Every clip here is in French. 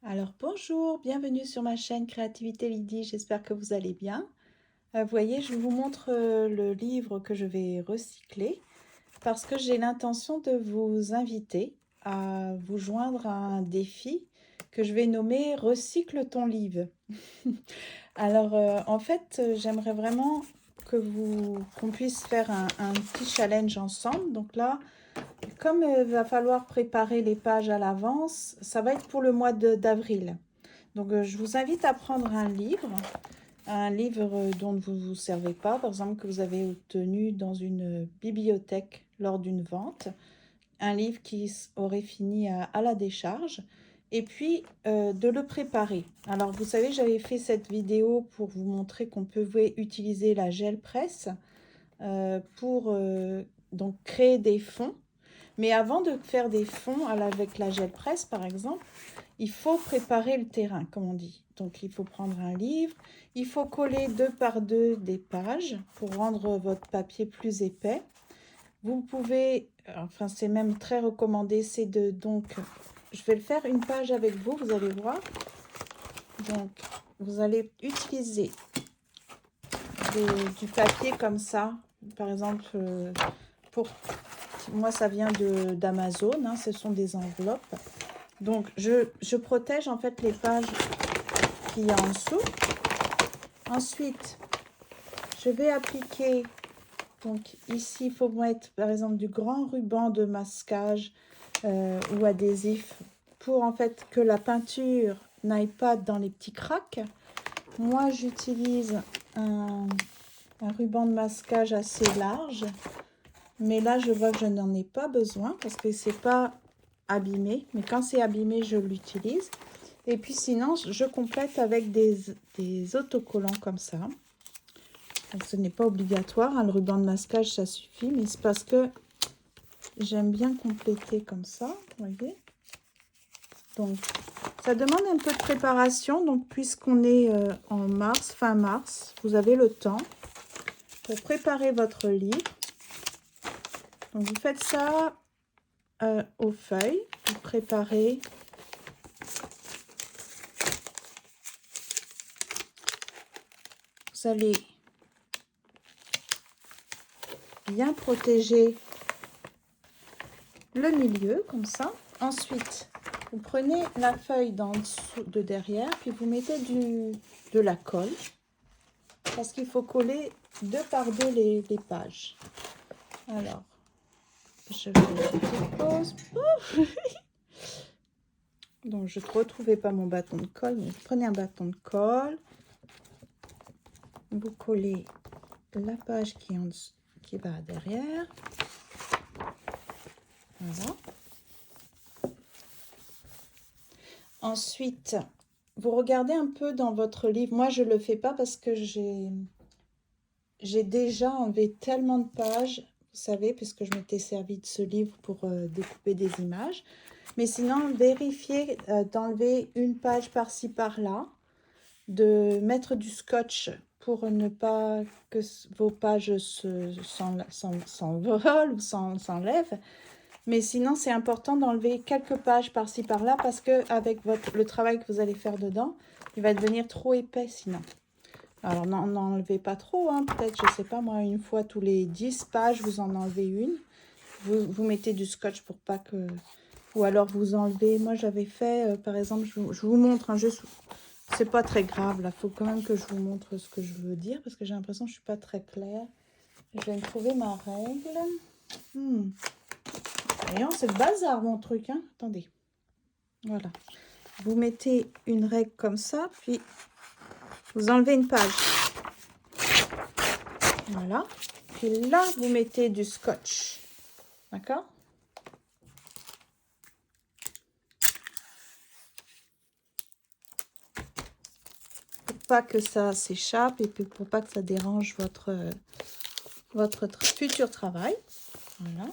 Alors bonjour, bienvenue sur ma chaîne Créativité Lydie, j'espère que vous allez bien. Vous voyez, je vous montre le livre que je vais recycler parce que j'ai l'intention de vous inviter à vous joindre à un défi que je vais nommer Recycle ton livre. Alors en fait, j'aimerais vraiment qu'on puisse faire un petit challenge ensemble. Donc là, comme il va falloir préparer les pages à l'avance, ça va être pour le mois d'avril. Donc, je vous invite à prendre un livre dont vous ne vous servez pas, par exemple que vous avez obtenu dans une bibliothèque lors d'une vente, un livre qui aurait fini à la décharge, et puis de le préparer. Alors, vous savez, j'avais fait cette vidéo pour vous montrer qu'on pouvait utiliser la gel presse pour donc créer des fonds. Mais avant de faire des fonds avec la gel presse, par exemple, il faut préparer le terrain, comme on dit. Donc, il faut prendre un livre, il faut coller 2 par 2 des pages pour rendre votre papier plus épais. Vous pouvez, enfin, c'est même très recommandé, c'est donc, je vais le faire une page avec vous, vous allez voir. Donc, vous allez utiliser du papier comme ça, par exemple, pour moi, ça vient d'Amazon, hein, ce sont des enveloppes. Donc, je protège en fait les pages qu'il y a en dessous. Ensuite, je vais appliquer, donc ici, il faut mettre par exemple du grand ruban de masquage ou adhésif pour en fait que la peinture n'aille pas dans les petits cracks. Moi, j'utilise un ruban de masquage assez large, mais là, je vois que je n'en ai pas besoin parce que c'est pas abîmé, mais quand c'est abîmé, je l'utilise. Et puis sinon, je complète avec des autocollants comme ça. Donc, ce n'est pas obligatoire, hein, le ruban de masquage, ça suffit, mais c'est parce que j'aime bien compléter comme ça, vous voyez. Donc, ça demande un peu de préparation, donc puisqu'on est en mars, fin mars, vous avez le temps pour préparer votre livre. Donc, vous faites ça aux feuilles, vous préparez. Vous allez bien protéger le milieu comme ça. Ensuite, vous prenez la feuille d'en dessous, de derrière, puis vous mettez de la colle parce qu'il faut coller 2 par 2 les pages. Alors, je fais une petite pause. Donc, je ne retrouvais pas mon bâton de colle, mais prenez un bâton de colle. Vous collez la page qui, qui va derrière. Voilà. Ensuite, vous regardez un peu dans votre livre. Moi, je ne le fais pas parce que j'ai déjà enlevé tellement de pages, vous savez, puisque je m'étais servi de ce livre pour découper des images. Mais sinon, vérifiez d'enlever une page par-ci, par-là, de mettre du scotch pour ne pas que vos pages s'envolent ou s'enlèvent. Mais sinon, c'est important d'enlever quelques pages par-ci, par-là, parce qu'avec le travail que vous allez faire dedans, il va devenir trop épais sinon. Alors, n'enlevez pas trop, hein. Peut-être, je ne sais pas, moi, une fois tous les 10 pages, vous en enlevez une. Vous mettez du scotch pour pas que... Ou alors, vous enlevez... Moi, j'avais fait, par exemple, je vous montre, hein, c'est pas très grave, là. Il faut quand même que je vous montre ce que je veux dire, parce que j'ai l'impression que je ne suis pas très claire. Je vais me trouver ma règle. Voyons, c'est le bazar, mon truc, hein. Attendez. Voilà. Vous mettez une règle comme ça, puis vous enlevez une page. Voilà. Puis là, vous mettez du scotch. D'accord? Pour pas que ça s'échappe et puis pour pas que ça dérange votre futur travail. Voilà.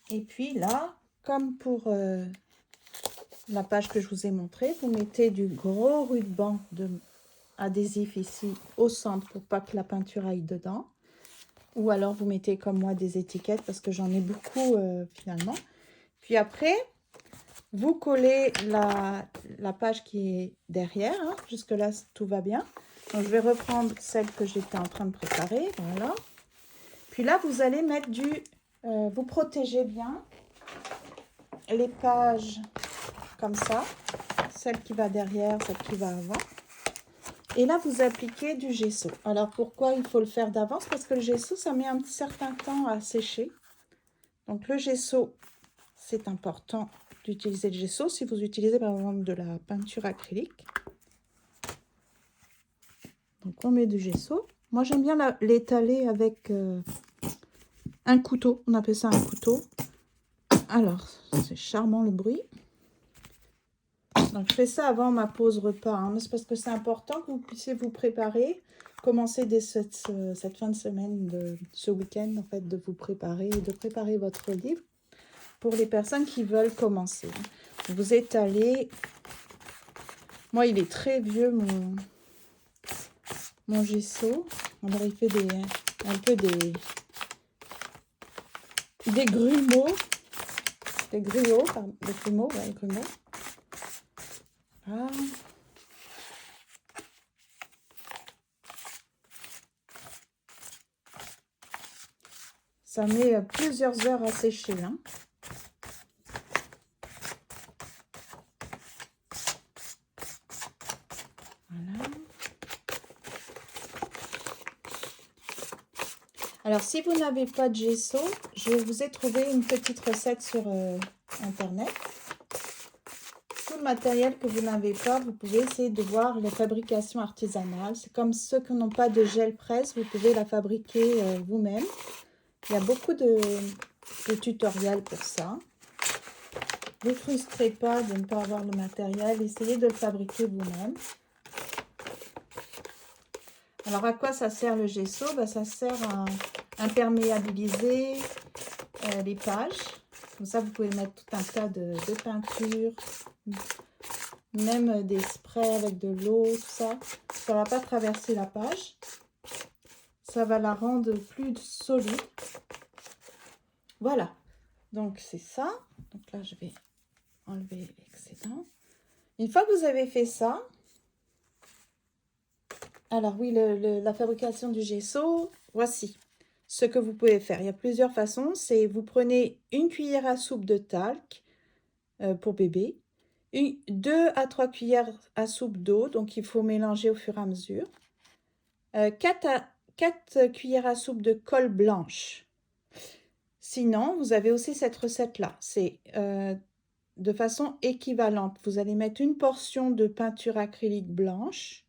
Et puis là, comme pour la page que je vous ai montrée, vous mettez du gros ruban adhésif ici au centre pour pas que la peinture aille dedans. Ou alors vous mettez comme moi des étiquettes parce que j'en ai beaucoup finalement. Puis après, vous collez la page qui est derrière. Hein. Jusque-là, tout va bien. Donc, je vais reprendre celle que j'étais en train de préparer. Voilà. Puis là, vous allez mettre vous protégez bien les pages comme ça. Celle qui va derrière, celle qui va avant. Et là, vous appliquez du gesso. Alors, pourquoi il faut le faire d'avance? Parce que le gesso, ça met un certain temps à sécher. Donc, le gesso, c'est important d'utiliser le gesso. Si vous utilisez, par exemple, de la peinture acrylique. Donc, on met du gesso. Moi, j'aime bien l'étaler avec un couteau. On appelle ça un couteau. Alors, c'est charmant le bruit. Donc, je fais ça avant ma pause repas. Hein, mais c'est parce que c'est important que vous puissiez vous préparer. Commencer dès cette fin de semaine, ce week-end, en fait, de vous préparer et de préparer votre livre pour les personnes qui veulent commencer. Vous étalez. Moi, il est très vieux, mon gesso. Alors, il fait un peu des grumeaux. Des grumeaux, pardon. Des grumeaux, ouais, des grumeaux. Voilà. Ça met plusieurs heures à sécher. Hein. Voilà. Alors, si vous n'avez pas de gesso, je vous ai trouvé une petite recette sur Internet. Tout le matériel que vous n'avez pas, vous pouvez essayer de voir les fabrications artisanales. C'est comme ceux qui n'ont pas de gel presse, vous pouvez la fabriquer vous-même. Il y a beaucoup de tutoriels pour ça. Ne vous frustrez pas de ne pas avoir le matériel. Essayez de le fabriquer vous-même. Alors, à quoi ça sert le gesso? Ça sert à imperméabiliser les pages. Comme ça, vous pouvez mettre tout un tas de peinture, même des sprays avec de l'eau, tout ça. Ça ne va pas traverser la page. Ça va la rendre plus solide. Voilà. Donc, c'est ça. Donc là, je vais enlever l'excédent. Une fois que vous avez fait ça, alors oui, la fabrication du gesso, voici ce que vous pouvez faire. Il y a plusieurs façons. C'est vous prenez une cuillère à soupe de talc pour bébé, 2 à 3 cuillères à soupe d'eau, donc il faut mélanger au fur et à mesure. 4 cuillères à soupe de colle blanche. Sinon, vous avez aussi cette recette-là. C'est de façon équivalente. Vous allez mettre une portion de peinture acrylique blanche,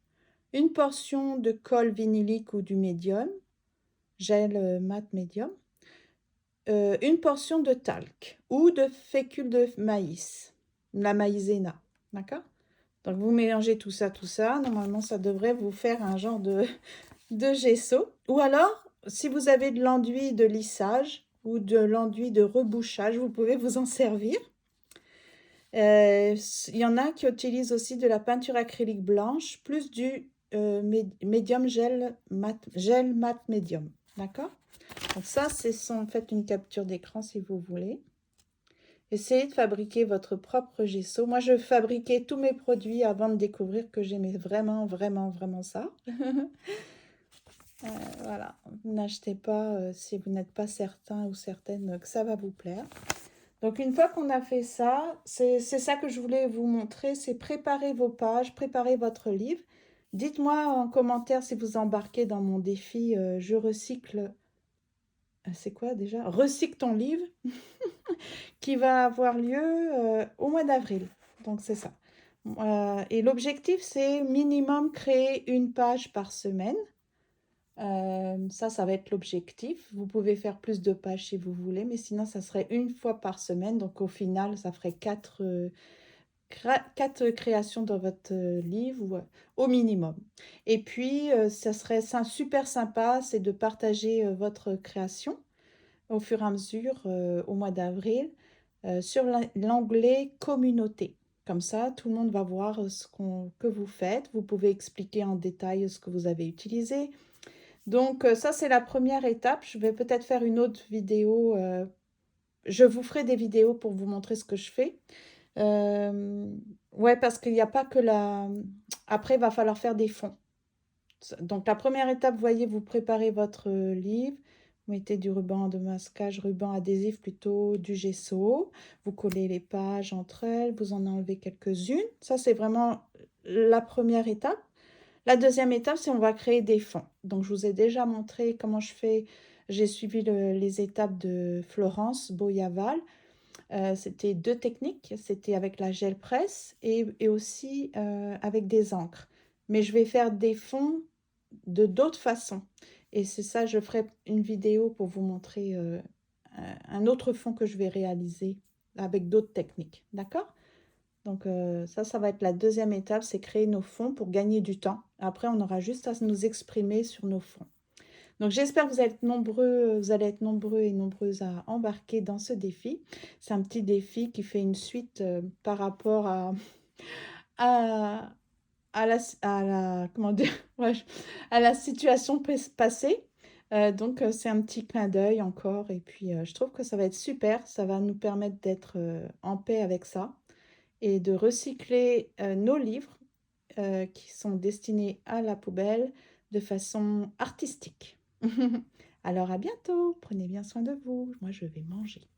une portion de colle vinylique ou du médium, gel mat médium, une portion de talc ou de fécule de maïs, la maïzena, d'accord? Donc, vous mélangez tout ça. Normalement, ça devrait vous faire un genre de gesso. Ou alors, si vous avez de l'enduit de lissage ou de l'enduit de rebouchage, vous pouvez vous en servir. Il y en a qui utilisent aussi de la peinture acrylique blanche, plus du médium gel mat médium. D'accord? Donc ça, c'est en fait une capture d'écran si vous voulez. Essayez de fabriquer votre propre gesso. Moi, je fabriquais tous mes produits avant de découvrir que j'aimais vraiment, vraiment, vraiment ça. Voilà, n'achetez pas si vous n'êtes pas certain ou certaine que ça va vous plaire. Donc, une fois qu'on a fait ça, c'est ça que je voulais vous montrer, c'est préparer vos pages, préparer votre livre. Dites-moi en commentaire si vous embarquez dans mon défi Je recycle. C'est quoi déjà? Recycle ton livre qui va avoir lieu au mois d'avril. Donc, c'est ça. Et l'objectif, c'est minimum créer une page par semaine. Ça va être l'objectif. Vous pouvez faire plus de pages si vous voulez, mais sinon, ça serait une fois par semaine. Donc, au final, ça ferait 4 créations dans votre livre au minimum. Et puis, ça serait super sympa, c'est de partager votre création au fur et à mesure au mois d'avril sur l'onglet communauté. Comme ça, tout le monde va voir que vous faites. Vous pouvez expliquer en détail ce que vous avez utilisé. Donc, ça, c'est la première étape. Je vais peut-être faire une autre vidéo. Je vous ferai des vidéos pour vous montrer ce que je fais. Ouais, parce qu'il n'y a pas que la... Après, il va falloir faire des fonds. Donc, la première étape, vous voyez, vous préparez votre livre. Vous mettez du ruban de masquage, ruban adhésif plutôt, du gesso. Vous collez les pages entre elles. Vous en enlevez quelques-unes. Ça, c'est vraiment la première étape. La deuxième étape, c'est on va créer des fonds. Donc, je vous ai déjà montré comment je fais. J'ai suivi les étapes de Florence Boyaval. C'était deux techniques. C'était avec la gel presse et aussi avec des encres. Mais je vais faire des fonds de d'autres façons. Et c'est ça, je ferai une vidéo pour vous montrer un autre fond que je vais réaliser avec d'autres techniques. D'accord? Donc ça va être la deuxième étape, c'est créer nos fonds pour gagner du temps. Après, on aura juste à nous exprimer sur nos fonds. Donc j'espère que vous allez être nombreux et nombreuses à embarquer dans ce défi. C'est un petit défi qui fait une suite par rapport à, comment dire, ouais, à la situation passée. Donc c'est un petit clin d'œil encore. Et puis je trouve que ça va être super. Ça va nous permettre d'être en paix avec ça et de recycler nos livres qui sont destinés à la poubelle de façon artistique. Alors à bientôt, prenez bien soin de vous, moi je vais manger.